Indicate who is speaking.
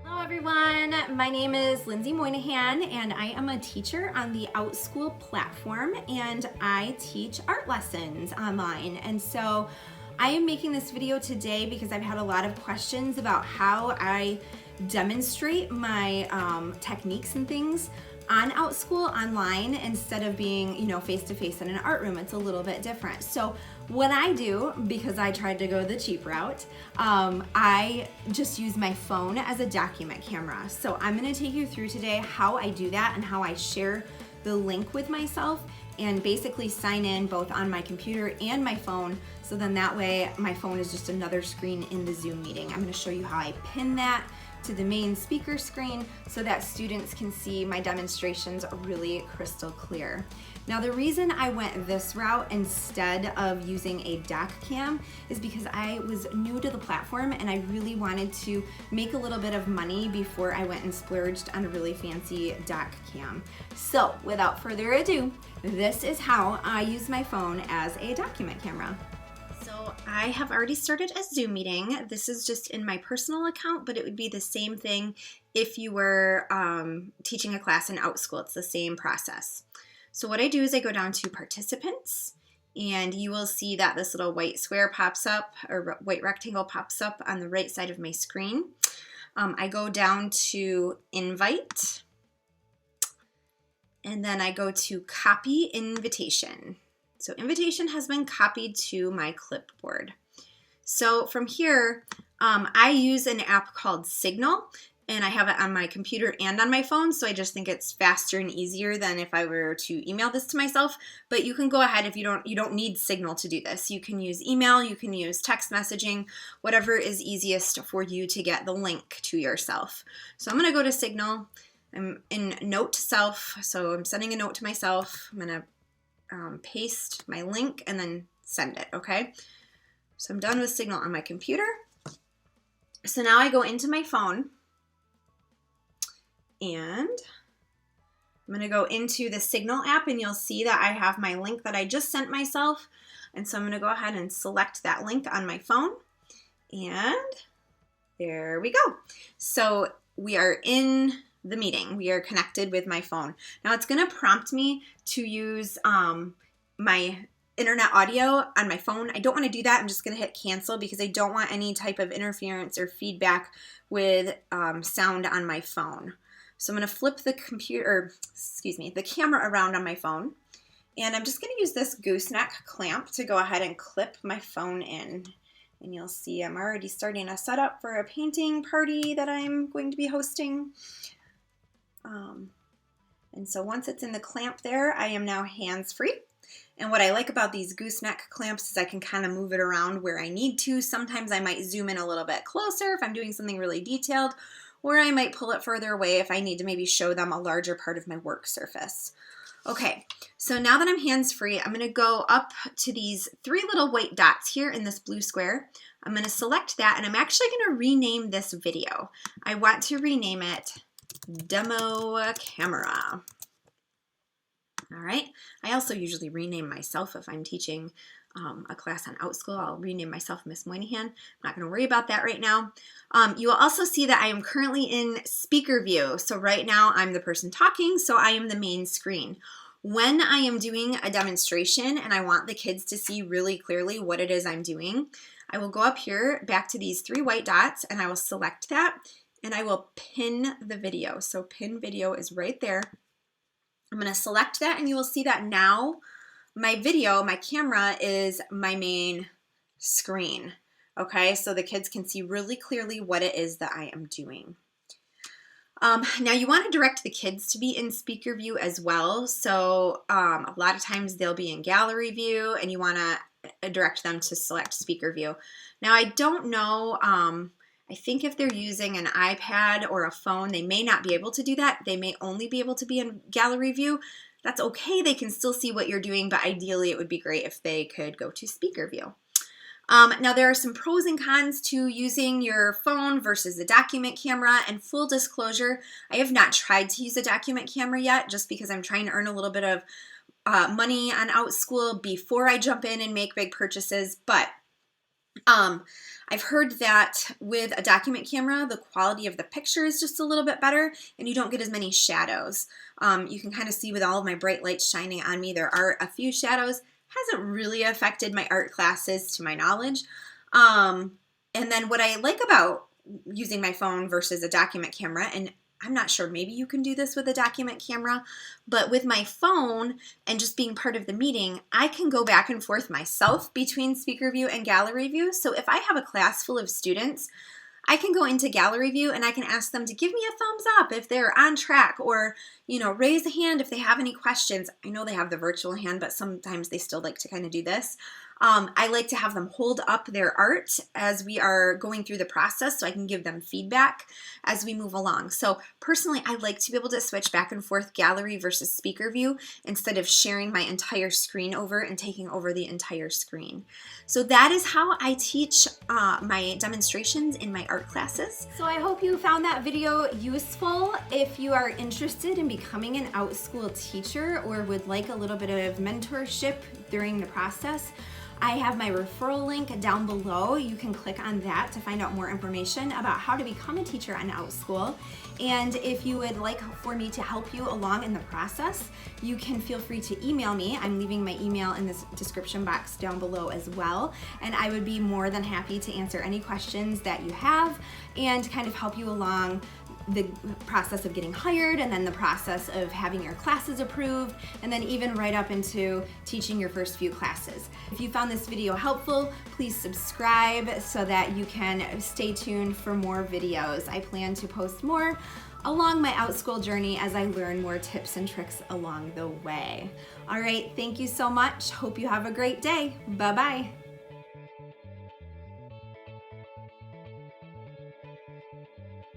Speaker 1: Hello everyone, my name is Lindsay Moynihan and I am a teacher on the Outschool platform and I teach art lessons online. And so I am making this video today because I've had a lot of questions about how I demonstrate my techniques and things on Outschool online instead of being, face-to-face in an art room. It's a little bit different. So what I do, because I tried to go the cheap route, I just use my phone as a document camera. So I'm gonna take you through today how I do that and how I share the link with myself and basically sign in both on my computer and my phone. So then that way my phone is just another screen in the Zoom meeting. I'm gonna show you how I pin that to the main speaker screen so that students can see my demonstrations really crystal clear. Now the reason I went this route instead of using a doc cam is because I was new to the platform and I really wanted to make a little bit of money before I went and splurged on a really fancy doc cam. So without further ado, this is how I use my phone as a document camera. So I have already started a Zoom meeting. This is just in my personal account, but it would be the same thing if you were teaching a class in Outschool. It's the same process. So what I do is I go down to participants and you will see that this little white square pops up, or white rectangle pops up on the right side of my screen. I go down to invite and then I go to copy invitation. So invitation has been copied to my clipboard. So from here, I use an app called Signal, and I have it on my computer and on my phone, so I just think it's faster and easier than if I were to email this to myself. But you can go ahead if you don't need Signal to do this. You can use email, you can use text messaging, whatever is easiest for you to get the link to yourself. So I'm gonna go to Signal. I'm in Note to Self, so I'm sending a note to myself. I'm gonna paste my link and then send it, okay? So I'm done with Signal on my computer. So now I go into my phone and I'm gonna go into the Signal app and you'll see that I have my link that I just sent myself. And so I'm gonna go ahead and select that link on my phone and there we go. So we are in the meeting. We are connected with my phone. Now it's gonna prompt me to use my internet audio on my phone. I don't want to do that. I'm just gonna hit cancel because I don't want any type of interference or feedback with sound on my phone. So I'm gonna flip the the camera around on my phone. And I'm just gonna use this gooseneck clamp to go ahead and clip my phone in. And you'll see I'm already starting a setup for a painting party that I'm going to be hosting. And so once it's in the clamp there, I am now hands-free. And what I like about these gooseneck clamps is I can kind of move it around where I need to. Sometimes I might zoom in a little bit closer if I'm doing something really detailed, or I might pull it further away if I need to maybe show them a larger part of my work surface. Okay, so now that I'm hands-free, I'm gonna go up to these three little white dots here in this blue square. I'm gonna select that and I'm actually gonna rename this video. I want to rename it Demo Camera. All right, I also usually rename myself if I'm teaching a class on Outschool. I'll rename myself Miss Moynihan. I'm not gonna worry about that right now. You will also see that I am currently in speaker view. So right now I'm the person talking, so I am the main screen. When I am doing a demonstration and I want the kids to see really clearly what it is I'm doing, I will go up here back to these three white dots and I will select that and I will pin the video. So pin video is right there. I'm gonna select that and you will see that now my video, my camera is my main screen. Okay, so the kids can see really clearly what it is that I am doing. Now you want to direct the kids to be in speaker view as well. So a lot of times they'll be in gallery view and you want to direct them to select speaker view. Now I don't know, I think if they're using an iPad or a phone, they may not be able to do that. They may only be able to be in gallery view. That's okay, they can still see what you're doing, but ideally it would be great if they could go to speaker view. Now there are some pros and cons to using your phone versus a document camera, and full disclosure, I have not tried to use a document camera yet just because I'm trying to earn a little bit of money on Outschool before I jump in and make big purchases, but I've heard that with a document camera, the quality of the picture is just a little bit better and you don't get as many shadows. You can kind of see with all of my bright lights shining on me, there are a few shadows. Hasn't really affected my art classes to my knowledge. And then what I like about using my phone versus a document camera, and I'm not sure, maybe you can do this with a document camera, but with my phone and just being part of the meeting, I can go back and forth myself between speaker view and gallery view. So if I have a class full of students, I can go into gallery view and I can ask them to give me a thumbs up if they're on track, or, raise a hand if they have any questions. I know they have the virtual hand, but sometimes they still like to kind of do this. I like to have them hold up their art as we are going through the process so I can give them feedback as we move along. So personally, I like to be able to switch back and forth gallery versus speaker view instead of sharing my entire screen over and taking over the entire screen. So that is how I teach my demonstrations in my art classes. So I hope you found that video useful. If you are interested in becoming an Outschool teacher or would like a little bit of mentorship during the process, I have my referral link down below. You can click on that to find out more information about how to become a teacher on Outschool. And if you would like for me to help you along in the process, you can feel free to email me. I'm leaving my email in this description box down below as well. And I would be more than happy to answer any questions that you have and kind of help you along the process of getting hired, and then the process of having your classes approved, and then even right up into teaching your first few classes. If you found this video helpful, please subscribe so that you can stay tuned for more videos. I plan to post more along my Outschool journey as I learn more tips and tricks along the way. All right, thank you so much. Hope you have a great day. Bye-bye.